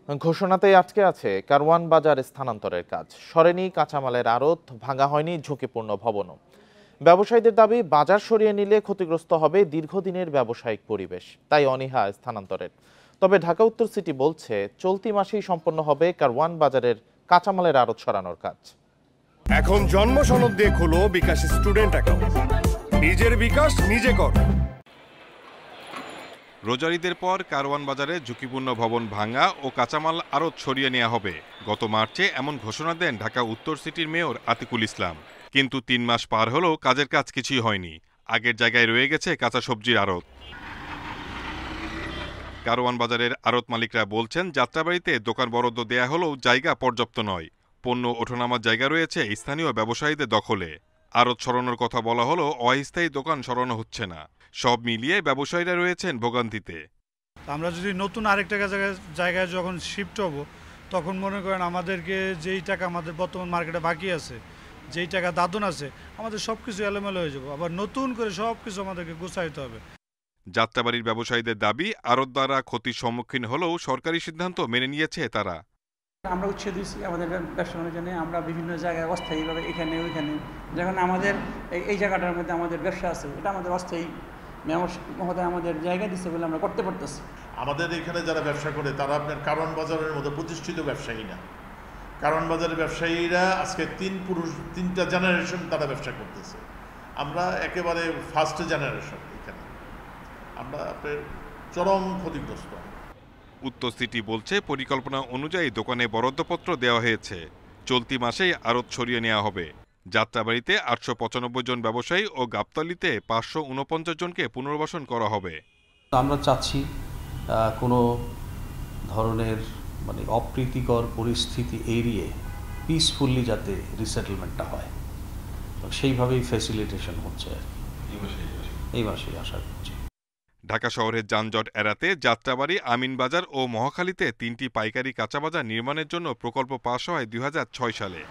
ঘোষণাতেই আটকে আছে কারওয়ান বাজার স্থানান্তরের কাজ। সরেনি কাঁচামালের আড়ত, ভাঙা হয়নি ঝুঁকিপূর্ণ ভবনও। ব্যবসায়ীদের দাবি, বাজার সরিয়ে নিলে ক্ষতিগ্রস্ত হবে দীর্ঘদিনের ব্যবসায়িক পরিবেশ, তাই অনীহা স্থানান্তরের। তবে ঢাকা উত্তর সিটি বলছে, চলতি মাসেই সম্পন্ন হবে কারওয়ান বাজারের কাঁচামালের আড়ত সরানোর কাজ। এখন জন্ম সনদ দিয়ে খোলো বিকাশ স্টুডেন্ট অ্যাকাউন্ট। নিজের বিকাশ নিজে কর। রোজার ঈদের পর কারওয়ান বাজারে ঝুঁকিপূর্ণ ভবন ভাঙা ও কাঁচামাল আড়ত সরিয়ে নেওয়া হবে। গত মার্চে এমন ঘোষণা দেন ঢাকা উত্তর সিটির মেয়র আতিকুল ইসলাম। কিন্তু ৩ মাস পার হলেও কাজের কাজ কিছুই হয়নি। আগের জায়গায় রয়ে গেছে কাঁচা সবজির আড়ত। কারওয়ান বাজারের আড়ত মালিকরা বলছেন, যাত্রাবাড়িতে দোকান বরাদ্দ দেয়া হলেও জায়গা পর্যাপ্ত নয়। পণ্য ওঠানামার জায়গা রয়েছে স্থানীয় ব্যবসায়ীদের দখলে। আড়ত সরানোর কথা বলা হলেও অস্থায়ী দোকান সরানো হচ্ছে না। সব মিলিয়ে ব্যবসায়ীরা রয়েছেন ভোগান্তিতে। আমরা যদি নতুন আরেকটা জায়গায় যখন শিফট হব, তখন মনে করেন আমাদেরকে যেই টাকা আমাদের বর্তমান মার্কেটে বাকি আছে, যেই টাকা দাদন আছে, আমাদের সব কিছু এলোমেলো হয়ে যাবো। আবার নতুন করে সব কিছু আমাদেরকে গুছাইতে হবে। যাত্রাবাড়ির ব্যবসায়ীদের দাবি, আড়ত দ্বারা ক্ষতির সম্মুখীন হলেও সরকারি সিদ্ধান্ত মেনে নিয়েছে তারা। আমরা উচ্ছেদ দিচ্ছি আমাদের ব্যবসা বাণিজ্য নিয়ে। আমরা বিভিন্ন জায়গায় অস্থায়ীভাবে এখানে ওইখানে, যখন আমাদের এই জায়গাটার মধ্যে আমাদের ব্যবসা আছে, এটা আমাদের অস্থায়ী মেয়র মহোদয় আমাদের জায়গা দিচ্ছে বলে আমরা করতে পারতেছি। আমাদের এখানে যারা ব্যবসা করে তারা আপনার কারওয়ান বাজারের মতো প্রতিষ্ঠিত ব্যবসায়ী না। কারওয়ান বাজারের ব্যবসায়ীরা আজকে তিনটা জেনারেশন তারা ব্যবসা করতেছে। আমরা একেবারে ফার্স্ট জেনারেশন। এখানে আমরা আপনার চরম ক্ষতিগ্রস্ত। উত্তর সিটি বলছে, পরিকল্পনা অনুযায়ী দোকানে বরাদ্দপত্র দেওয়া হয়েছে। চলতি মাসেই আড়ত সরিয়ে নেওয়া হবে। যাত্রাবাড়িতে ৮৯৫ জন ব্যবসায়ী ও গাবতলীতে ৫৪৯ জনকে পুনর্বাসন করা হবে। আমরা চাচ্ছি কোনো ধরনের অপ্রীতিকর পরিস্থিতি এড়িয়ে পিসফুলি যাতে রিসেটেলমেন্টটা হয়, সেইভাবেই ফ্যাসিলিটেশন হচ্ছে এই মাসেই আশা করছি। ঢাকা শহরের যানজট এড়াতে যাত্রাবাড়ি, আমিনবাজার ও মহাখালীতে ৩টি পাইকারি কাঁচা বাজার নির্মাণের জন্য প্রকল্প পাস হয় ২০০৬ সালে।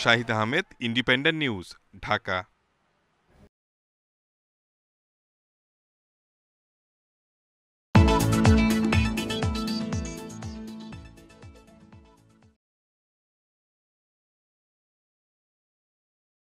Shahid Ahmed, independent news, Dhaka.